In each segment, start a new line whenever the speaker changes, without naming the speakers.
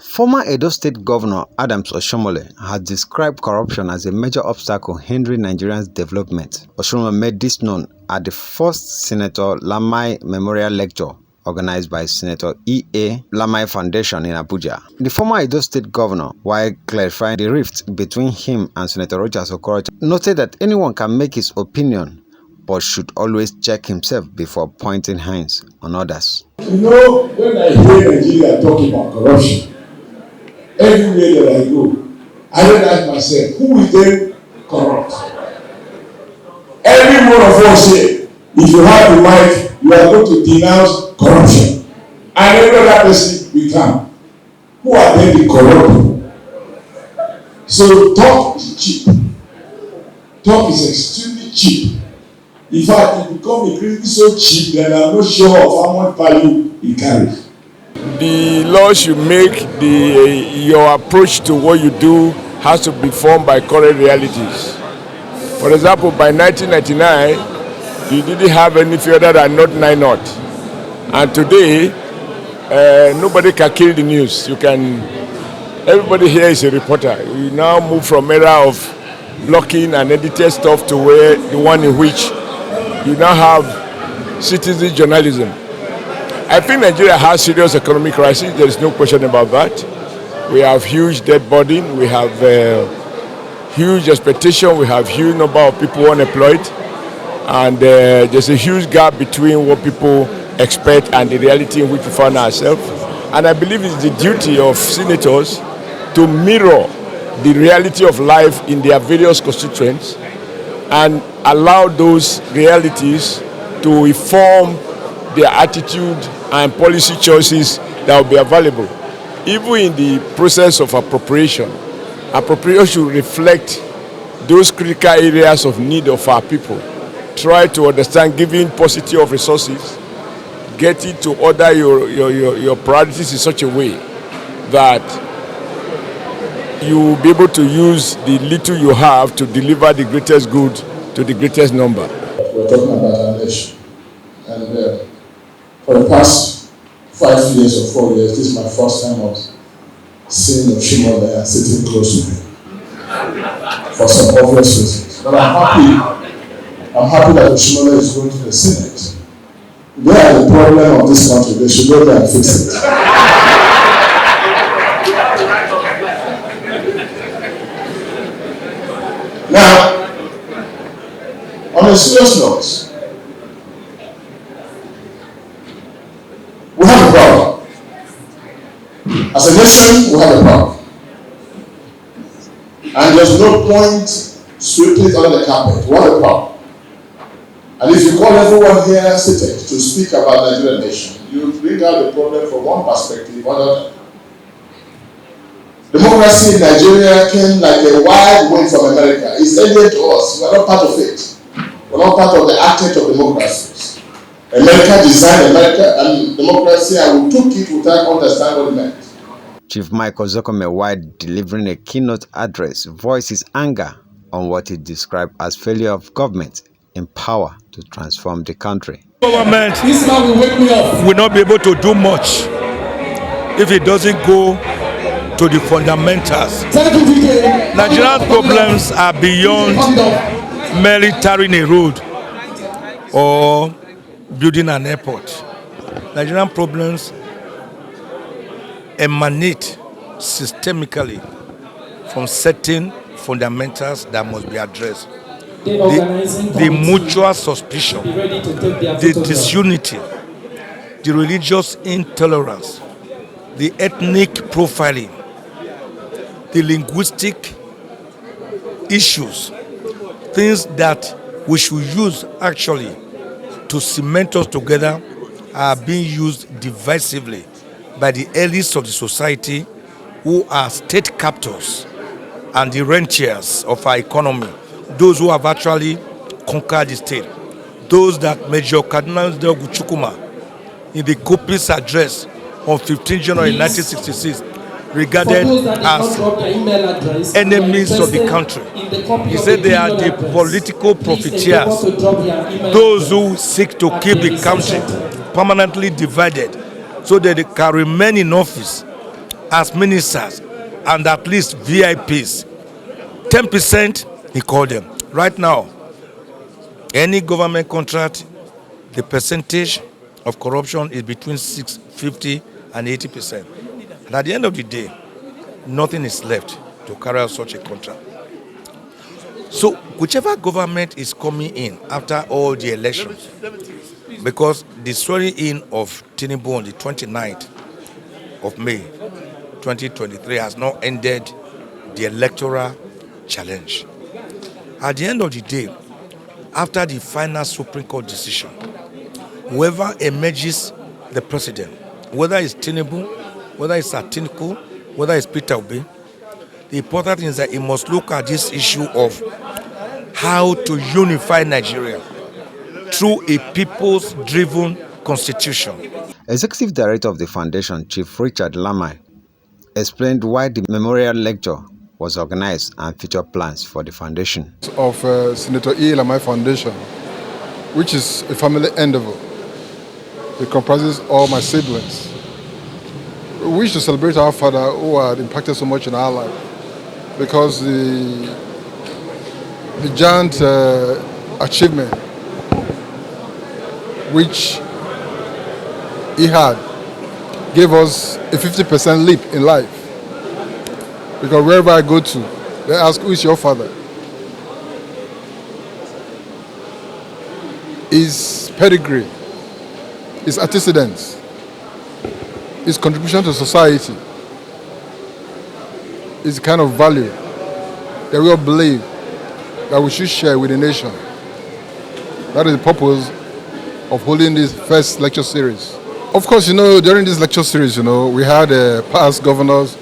Former Edo State Governor Adams Oshiomhole has described corruption as a major obstacle hindering Nigeria's development. Oshiomhole made this known at the first Senator LAMAI Memorial Lecture organized by Senator LAMAI Foundation in Abuja. The former Edo State Governor, while clarifying the rift between him and Senator Rogers Okorocha, noted that anyone can make his opinion but should always check himself before pointing hands on others.
You know, when I hear Nigeria talking about corruption, everywhere that I go, I don't ask myself, who is then corrupt? Every one of us here, if you have the mic, you are going to denounce corruption. And every other person will come. Who are then the corrupt? So talk is cheap. Talk is extremely cheap. In fact, it becomes increasingly so cheap that I'm not sure of how much value it carries.
The law should make your approach to what you do has to be formed by current realities. For example, by 1999, you didn't have any other than not 9-0. And today, nobody can kill the news. Everybody here is a reporter. You now move from era of blocking and edited stuff to where the one in which you now have citizen journalism. I think Nigeria has serious economic crisis. There is no question about that. We have huge debt burden. We have huge expectation. We have huge number of people unemployed. And there's a huge gap between what people expect and the reality in which we find ourselves. And I believe it's the duty of senators to mirror the reality of life in their various constituents and allow those realities to inform their attitude and policy choices that will be available. Even in the process of appropriation should reflect those critical areas of need of our people. Try to understand giving paucity of resources, getting to order your priorities in such a way that you will be able to use the little you have to deliver the greatest good to the greatest number.
We're talking about our nation. And for the past 5 years or 4 years, this is my first time of seeing Oshiomhole and sitting close to me. For some obvious reasons. But I'm happy that Oshiomhole is going to the Senate. They are the problem of this country. They should go there and fix it. Now, on a serious note, we have a problem. As a nation, we have a problem. And there's no point sweeping it under the carpet. We have a problem. And if you call everyone here seated to speak about the Nigerian nation, you bring out the problem from one perspective or another. Democracy in Nigeria came like a wild wind from America. It's alien to us. We are not part of it. We are not part of the architect of democracies. America designed America and democracy, and we took it without understanding what it meant.
Chief Michael Zokome, while delivering a keynote address, voiced his anger on what he described as failure of government in power to transform the country.
Government will not be able to do much if it doesn't go to the fundamentals. Nigeria's problems are beyond merely tarring a road or building an airport. Nigerian problems emanate systemically from certain fundamentals that must be addressed. The mutual suspicion, the disunity, the religious intolerance, the ethnic profiling, the linguistic issues, things that we should use actually to cement us together are being used divisively by the elites of the society who are state captors and the rentiers of our economy, those who have actually conquered the state, those that Major Cardinal Chukwuma in the Copious address on 15 January 1966 regarded as enemies of the country. He said they are the political profiteers, those who seek to keep the country permanently divided so that they can remain in office as ministers and at least VIPs. 10% he called them. Right now, any government contract, the percentage of corruption is between 50 and 80%. And at the end of the day, nothing is left to carry out such a contract. So whichever government is coming in after all the elections, because the swearing in of Tinubu on the 29th of May 2023 has not ended the electoral challenge. At the end of the day, after the final Supreme Court decision, whoever emerges the president, whether it's Tinubu, whether it's Atiku, whether it's Peter Obi, the important thing is that he must look at this issue of how to unify Nigeria through a people's-driven constitution.
Executive Director of the foundation, Chief Richard LAMAI, explained why the memorial lecture was organized and future plans for the foundation.
Of Senator LAMAI Foundation, which is a family endeavor. It comprises all my siblings. We wish to celebrate our father who had impacted so much in our life, because the giant achievement which he had gave us a 50% leap in life. Because wherever I go to, they ask, who is your father? His pedigree, his antecedents, his contribution to society is the kind of value that we all believe that we should share with the nation. That is the purpose of holding this first lecture series. Of course, during this lecture series, we had past governors,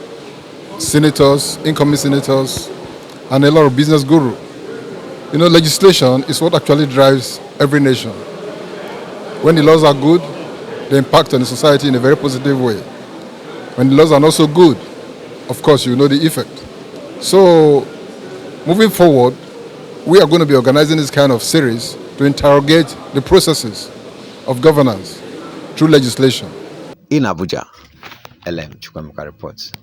senators, incoming senators, and a lot of business gurus. Legislation is what actually drives every nation. When the laws are good, they impact on the society in a very positive way. When the laws are not so good, of course, you know the effect. So, moving forward, we are going to be organizing this kind of series to interrogate the processes of governance through legislation.
In Abuja, LM Chukwemeka reports.